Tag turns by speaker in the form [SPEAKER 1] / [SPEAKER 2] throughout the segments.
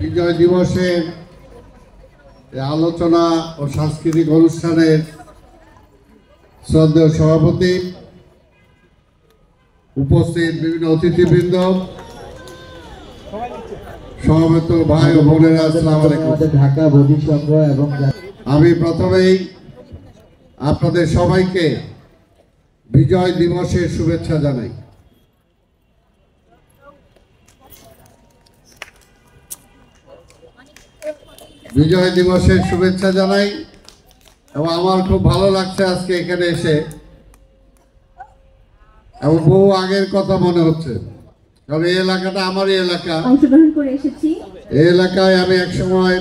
[SPEAKER 1] বিজয় দিবসের আলোচনা ও সাংস্কৃতিক অনুষ্ঠানের শ্রদ্ধেয় সভাপতি, উপস্থিত বিভিন্ন অতিথিবৃন্দ, সমবেত ভাই ও বোনেরা, আসসালামু আলাইকুম।
[SPEAKER 2] ঢাকা বডি সংঘ এবং
[SPEAKER 1] আমি প্রথমেই আপনাদের সবাইকে বিজয় দিবসের শুভেচ্ছা জানাই। বিজয় দিবসের শুভেচ্ছা জানাই এবং আমার খুব ভালো লাগছে আজকে এখানে এসে, এবং বহু আগের কথা মনে হচ্ছে, কারণ এই এলাকাটা আমারই এলাকা।
[SPEAKER 3] অংশগ্রহণ করে এসেছি।
[SPEAKER 1] এই এলাকায় আমি এক সময়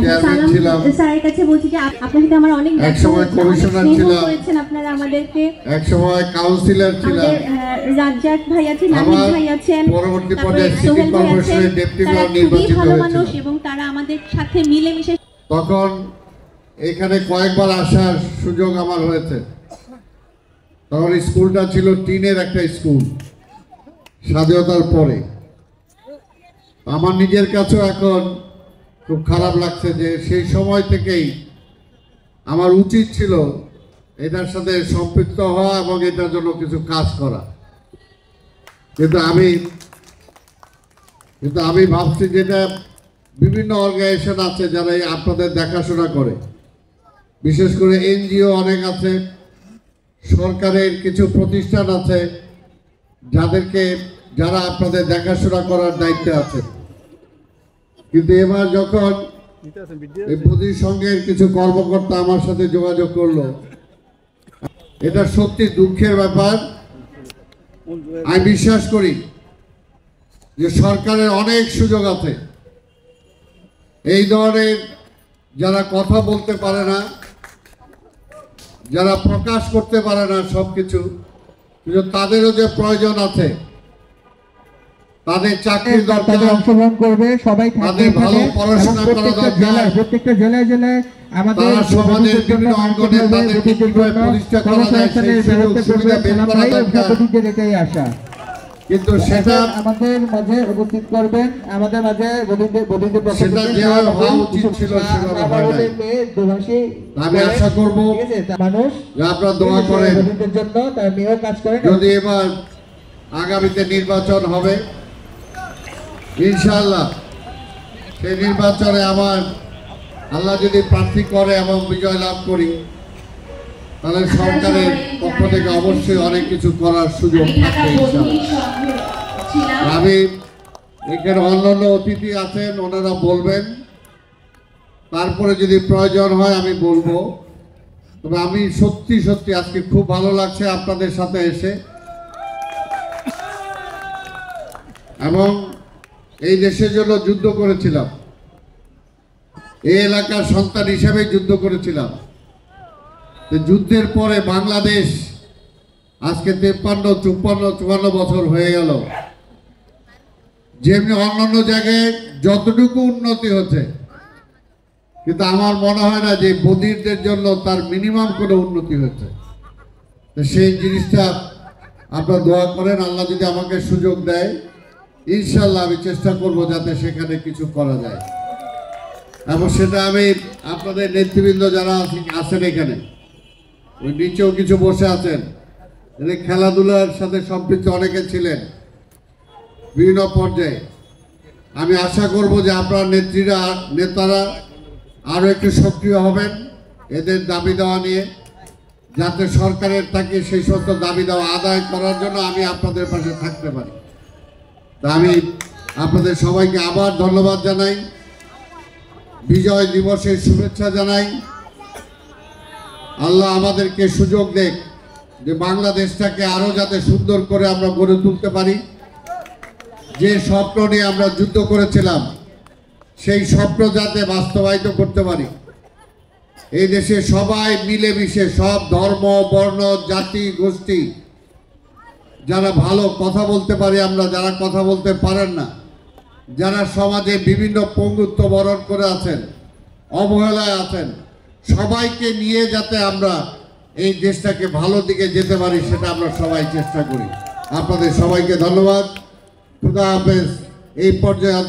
[SPEAKER 1] চেয়ারম্যান ছিলাম,
[SPEAKER 3] স্যারের কাছে বলছি যে আপনার সাথে আমার অনেক
[SPEAKER 1] এক সময় কমিশনার ছিলাম,
[SPEAKER 3] করেছেন আপনারা আমাদেরকে,
[SPEAKER 1] এক সময় কাউন্সিলর ছিলাম,
[SPEAKER 3] রাজ্জাক ভাই আছেন, নাহিদ ভাই আছেন,
[SPEAKER 1] পরবর্তী পর্যায়ে সিটি কর্পোরেশনের ডেপুটি মেয়র নির্বাচিত হয়েছিল
[SPEAKER 3] এবং তারা আমাদের সাথে মিলেমিশে।
[SPEAKER 1] তখন এখানে কয়েকবার আসার সুযোগ আমার হয়েছে। তখন স্কুলটা ছিল টিনের একটা স্কুল, স্বাধীনতার পরে। আমার নিজের কাছেও এখন খুব খারাপ লাগছে যে সেই সময় থেকেই আমার উচিত ছিল এটার সাথে সম্পৃক্ত হওয়া এবং এটার জন্য কিছু কাজ করা, কিন্তু আমি ভাবছি যেটা বিভিন্ন অর্গানাইজেশন আছে যারা আপনাদের দেখাশোনা করে, বিশেষ করে এনজিও অনেক আছে, সরকারের কিছু প্রতিষ্ঠান আছে যারা আপনাদের দেখাশোনা করার দায়িত্বে আছে। কিন্তু এবার যখন এই প্রতি সংঘের কিছু কর্মকর্তা আমার সাথে যোগাযোগ করলো, এটা সত্যি দুঃখের ব্যাপার। আমি বিশ্বাস করি যে সরকারের অনেক সুযোগ আছে, এই ধরনের যারা কথা বলতে পারে না, যারা প্রকাশ করতে পারে না সবকিছু, কিন্তু তাদেরও যে প্রয়োজন আছে, তাদের চাকরির দরকার,
[SPEAKER 2] অংশগ্রহণ করবে সবাই,
[SPEAKER 1] তাদের ভালো পড়াশোনা করা দরকার,
[SPEAKER 2] প্রত্যেকটা জেলায় জেলায় আমাদের
[SPEAKER 1] সমাজের বিভিন্ন অঙ্গনে তাদেরকে কিভাবে প্রতিষ্ঠা করা যায় সেই সুবিধা বের করা দরকার।
[SPEAKER 2] এটাই আশা,
[SPEAKER 1] কিন্তু সেটা
[SPEAKER 2] আমাদের মাঝে উপস্থিত করবেন, আমাদের মাঝে
[SPEAKER 1] সেটা যেভাবে হওয়া উচিত ছিল সেভাবে হয় নাই। আমি আশা করবো
[SPEAKER 2] মানুষ
[SPEAKER 1] যে আপনারা দোয়া করেন
[SPEAKER 2] জন্য, তার মেয়েও কাজ করেন।
[SPEAKER 1] যদি এবার আগামীতে নির্বাচন হবে, ইনশাআল্লাহ সেই নির্বাচনে আমার আল্লাহ যদি প্রার্থী করে এবং বিজয় লাভ করি, তাহলে সরকারের পক্ষ থেকে অবশ্যই অনেক কিছু করার সুযোগ থাকবে ইনশাআল্লাহ। আমি এখানে অন্যান্য অতিথি আছেন, ওনারা বলবেন, তারপরে যদি প্রয়োজন হয় আমি বলবো। তবে আমি সত্যি আজকে খুব ভালো লাগছে আপনাদের সাথে এসে, এবং এই দেশের জন্য যুদ্ধ করেছিলাম, এই এলাকার সন্তান হিসেবে যুদ্ধ করেছিলাম। যুদ্ধের পরে বাংলাদেশ আজকে 53, 54 বছর হয়ে গেল। যেমনি অন্যান্য জায়গায় যতটুকু উন্নতি হচ্ছে, কিন্তু আমার মনে হয় না যে বধিরদের জন্য তার মিনিমাম কোনো উন্নতি হচ্ছে। সেই জিনিসটা আপনারা দোয়া করেন, আল্লাহ যদি আমাকে সুযোগ দেয় ইনশাল্লাহ আমি চেষ্টা করব যাতে সেখানে কিছু করা যায়। এবং সেটা আমি আপনাদের নেতৃবৃন্দ যারা আছেন এখানে, ওই নিচেও কিছু বসে আছেন, খেলাধুলার সাথে সম্পৃক্ত অনেকে ছিলেন বিভিন্ন পর্যায়ে, আমি আশা করব যে আপনার নেতারা আরও একটু সক্রিয় হবেন এদের দাবি দেওয়া নিয়ে, যাতে সরকারের থাকে সেই সমস্ত দাবি দেওয়া আদায় করার জন্য আমি আপনাদের পাশে থাকতে পারি। তা আমি আপনাদের সবাইকে আবার ধন্যবাদ জানাই, বিজয় দিবসের শুভেচ্ছা জানাই। আল্লাহ আমাদেরকে সুযোগ দেখ যে বাংলাদেশটাকে আরো যাতে সুন্দর করে আমরা গড়ে তুলতে পারি। যে স্বপ্ন নিয়ে আমরা যুদ্ধ করেছিলাম সেই স্বপ্ন যাতে বাস্তবায়িত করতে পারি। এই দেশে সবাই মিলেমিশে, সব ধর্ম, বর্ণ, জাতি, গোষ্ঠী, যারা ভালো কথা বলতে পারি আমরা, যারা কথা বলতে পারেন না, যারা সমাজে বিভিন্ন পঙ্গুত্ব বরণ করে আছেন, অবহেলায় আছেন, সবাইকে নিয়ে যাতে আমরা এই দেশটাকে ভালো দিকে যেতে পারি সেটা আমরা সবাই চেষ্টা করি। আপনাদের সবাইকে ধন্যবাদ। খুদা হাফেজ। এই পর্যায়ে